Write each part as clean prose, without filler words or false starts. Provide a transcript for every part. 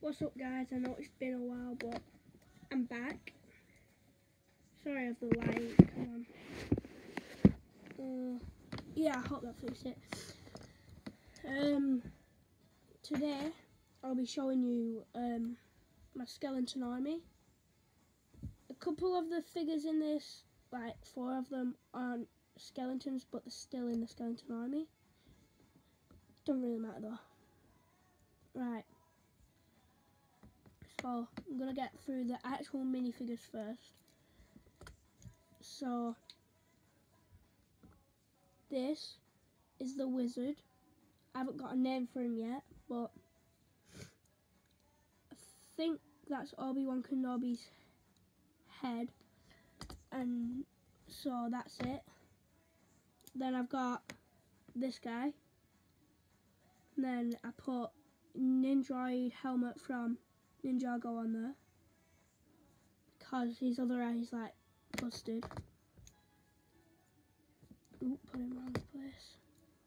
What's up, guys? I know it's been a while, but I'm back. Sorry of the light. Come on. Yeah, I hope that fixed it. Today I'll be showing you my skeleton army. A couple of the figures in this, like 4 of them, aren't skeletons, but they're still in the skeleton army. Don't really matter though. Right. So I'm gonna get through the actual minifigures first. So this is the wizard. I haven't got a name for him yet, but I think that's Obi-Wan Kenobi's head, and so that's it. Then I've got this guy, and then I put Nindroid helmet from Ninjago on there because his other eye is like busted. Ooh, put him wrong place.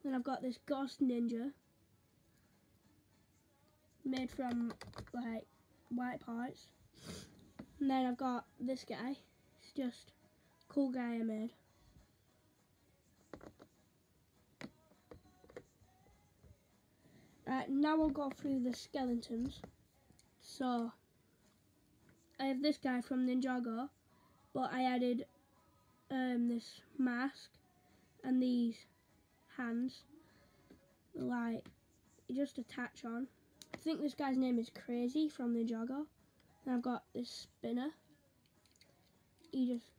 Then I've got this Ghost Ninja made from like white parts. And then I've got this guy. It's just a cool guy I made. Right, now we'll go through the skeletons. So I have this guy from Ninjago, but I added this mask and these hands, like you just attach on. I think this guy's name is Crazy from Ninjago. And I've got this spinner. He just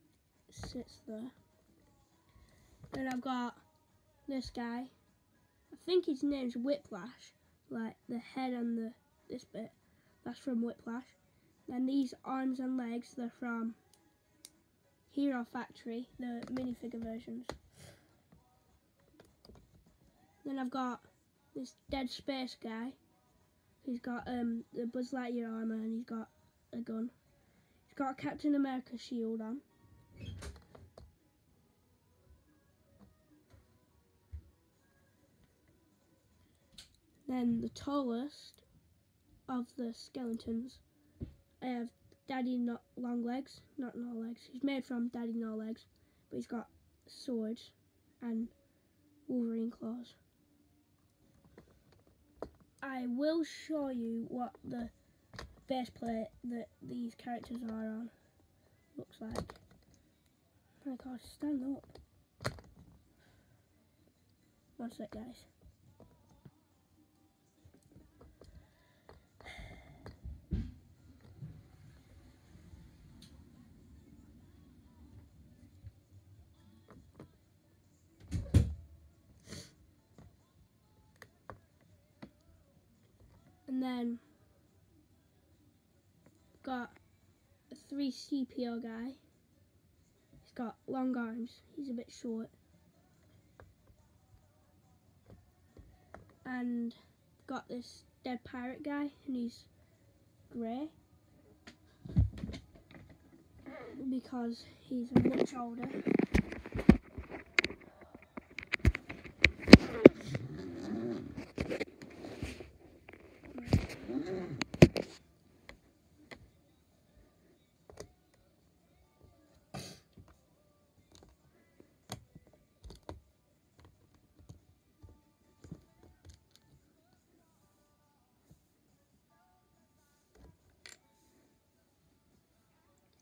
sits there. Then I've got this guy. I think his name's Whiplash. Like the head and this bit. That's from Whiplash. And these arms and legs, they're from Hero Factory, the minifigure versions. Then I've got this Dead Space guy. He's got the Buzz Lightyear armor and he's got a gun. He's got a Captain America shield on. Then the tallest of the skeletons, I have Daddy Longlegs, not No Legs. He's made from Daddy No Legs, but he's got swords and Wolverine claws. I will show you what the base plate that these characters are on looks like. Oh my gosh, stand up. One sec, guys. And then got a 3CPO guy. He's got long arms. He's a bit short. And got this dead pirate guy, and he's grey because he's much older.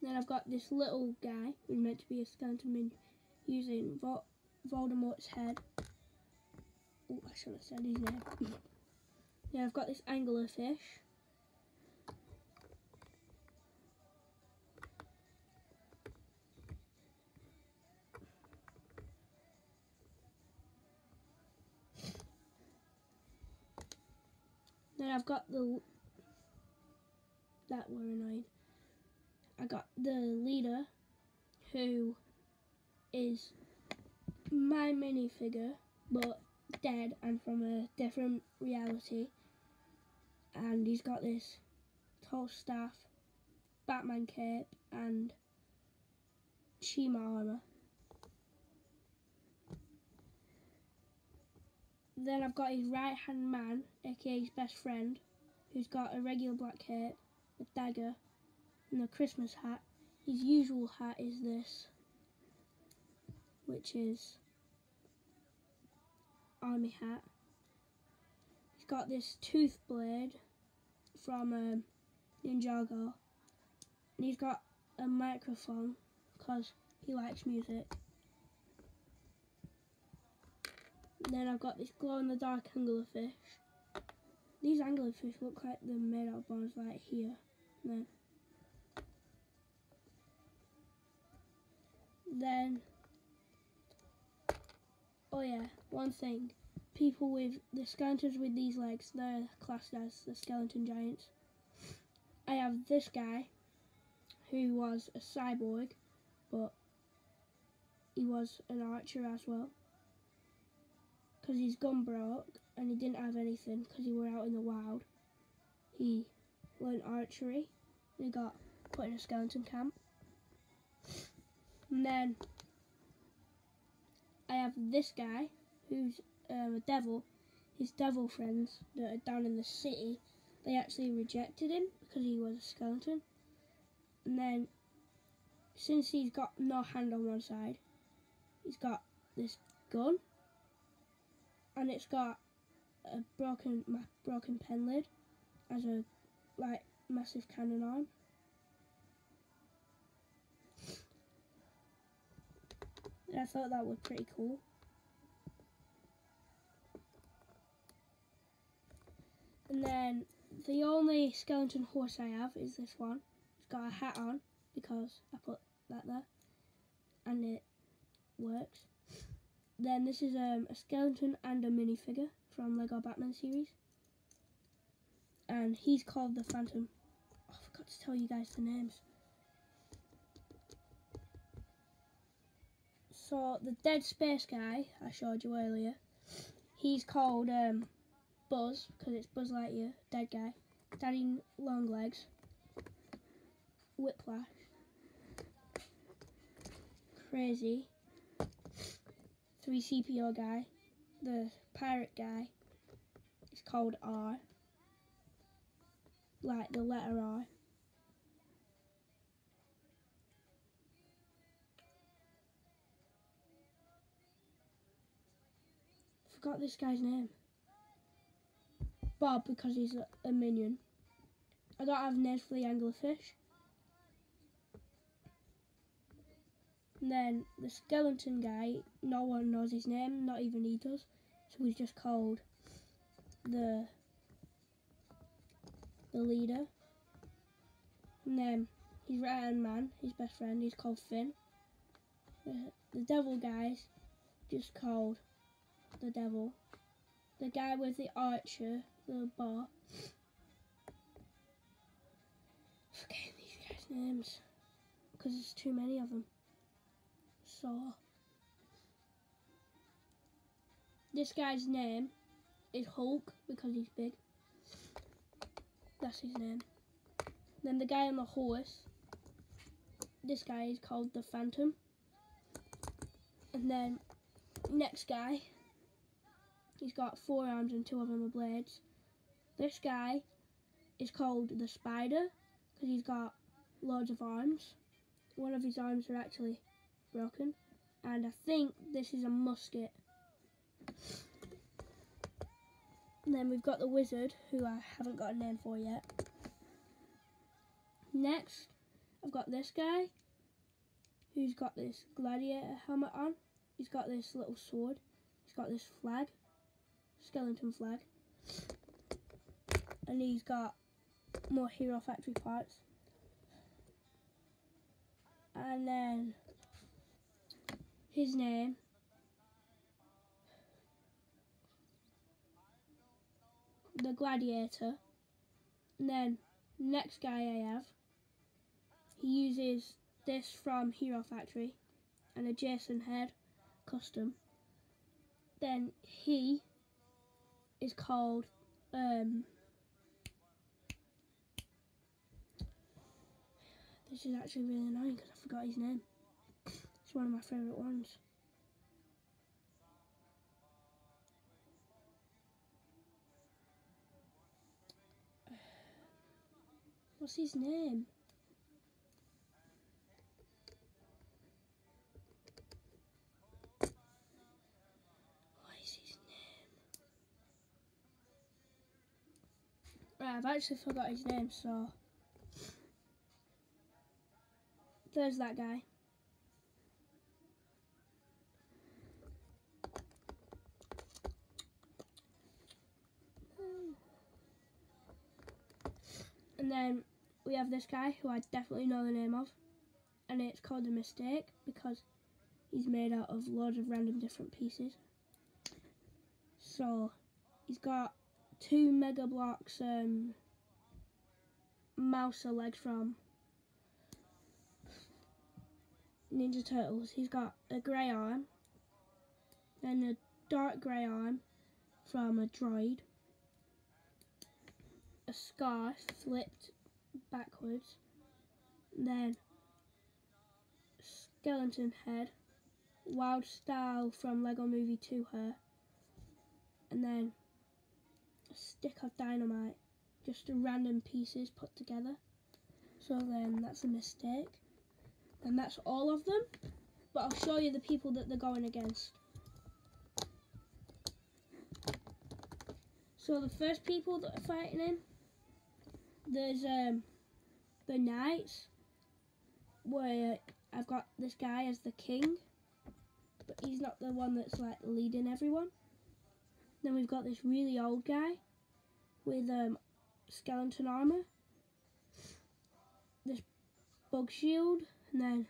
Then I've got this little guy who's meant to be a skeleton minion using Voldemort's head. Oh, I should have said his name. Yeah, I've got this anglerfish. Then I've got that were annoying. I got the leader, who is my minifigure, but dead and from a different reality. And he's got this tall staff, Batman cape, and Shima armor. Then I've got his right hand man, aka his best friend, who's got a regular black cape, a dagger, and a Christmas hat. His usual hat is this, which is army hat. He's got this tooth blade from Ninjago, and he's got a microphone because he likes music. And then I've got this glow-in-the-dark anglerfish. These anglerfish look like they're made out of bones, like here. And then, oh yeah, one thing. People with the skeletons with these legs, they're classed as the skeleton giants. I have this guy who was a cyborg, but he was an archer as well. Because his gun broke and he didn't have anything because he were out in the wild. He learned archery and he got put in a skeleton camp. And then I have this guy who's a devil. His devil friends that are down in the city, they actually rejected him because he was a skeleton. And then since he's got no hand on one side, he's got this gun. And it's got a broken pen lid as a massive cannon arm. And I thought that was pretty cool. And then the only skeleton horse I have is this one. It's got a hat on because I put that there, and it works. Then this is a skeleton and a minifigure from Lego Batman series. And he's called the Phantom. Oh, I forgot to tell you guys the names. So the dead space guy I showed you earlier, he's called Buzz, because it's Buzz Lightyear, dead guy. Daddy Longlegs, Whiplash, Crazy, 3CPO guy, the pirate guy is called R, like the letter R. Forgot this guy's name. Bob, because he's a minion. I don't have names for the anglerfish. And then the skeleton guy, no one knows his name, not even he does. So he's just called the leader. And then his right-hand man, his best friend, he's called Finn. The devil guy's just called the devil. The guy with the archer, the bar. Forgetting these guys' names because there's too many of them. So this guy's name is Hulk because he's big. That's his name. Then the guy on the horse, this guy is called the Phantom. And then next guy, he's got 4 arms and 2 of them are blades. This guy is called the Spider because he's got loads of arms. One of his arms are actually broken. And I think this is a musket. And then we've got the Wizard, who I haven't got a name for yet. Next, I've got this guy, who's got this gladiator helmet on. He's got this little sword. He's got this flag, skeleton flag. And he's got more Hero Factory parts. And then his name the Gladiator. And then next guy I have, he uses this from Hero Factory and a Jason head custom. Then he is called this is actually really annoying because I forgot his name. It's one of my favourite ones. What's his name? What is his name? Right, I've actually forgot his name, so there's that guy. And then we have this guy who I definitely know the name of, and it's called The Mistake because he's made out of loads of random different pieces. So he's got 2 Mega Bloks Mouser legs from Ninja Turtles. He's got a grey arm and a dark grey arm from a droid, a scarf flipped backwards, then skeleton head, wild style from Lego Movie 2 hair, and then a stick of dynamite, just random pieces put together. So then that's a mistake, and that's all of them, but I'll show you the people that they're going against. So the first people that are fighting in, there's the Knights, where I've got this guy as the king, but he's not the one that's like leading everyone. Then we've got this really old guy with skeleton armor, this bug shield, and then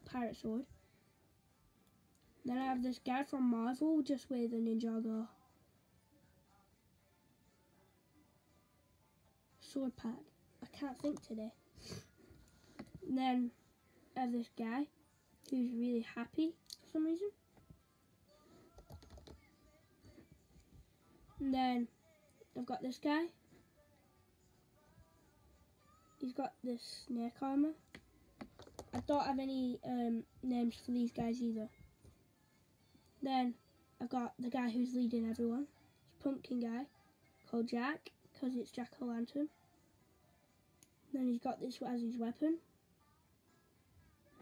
pirate sword. Then I have this guy from Marvel just with a Ninjago sword pack. I can't think today. And then I have this guy who's really happy for some reason. And then I've got this guy. He's got this snake armor. I don't have any names for these guys either. Then I've got the guy who's leading everyone. It's a pumpkin guy called Jack, because it's Jack-o'-lantern. Then he's got this as his weapon.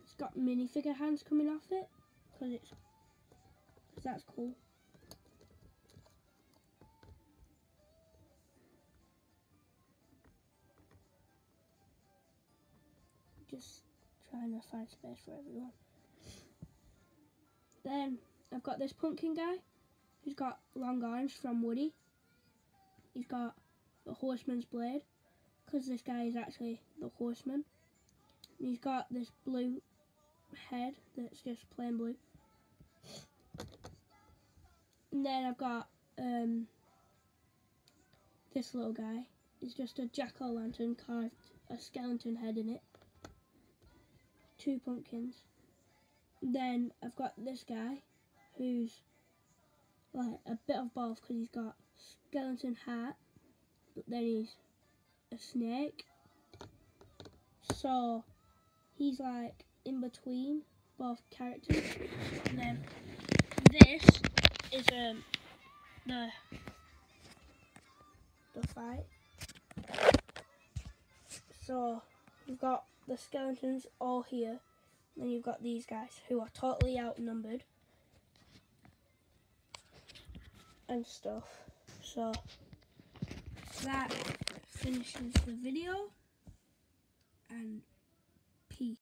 It's got minifigure hands coming off it, because that's cool. Just trying to find space for everyone. Then I've got this pumpkin guy who's got long arms from Woody. He's got the horseman's blade, because this guy is actually the horseman. And he's got this blue head that's just plain blue. And then I've got this little guy. It's just a jack-o'-lantern carved a skeleton head in it. 2 pumpkins. Then I've got this guy who's like a bit of both, because he's got skeleton hat, but then he's a snake. So he's like in between both characters. And then this is the fight. So you've got the skeletons all here, and then you've got these guys who are totally outnumbered and stuff. So that finishes the video.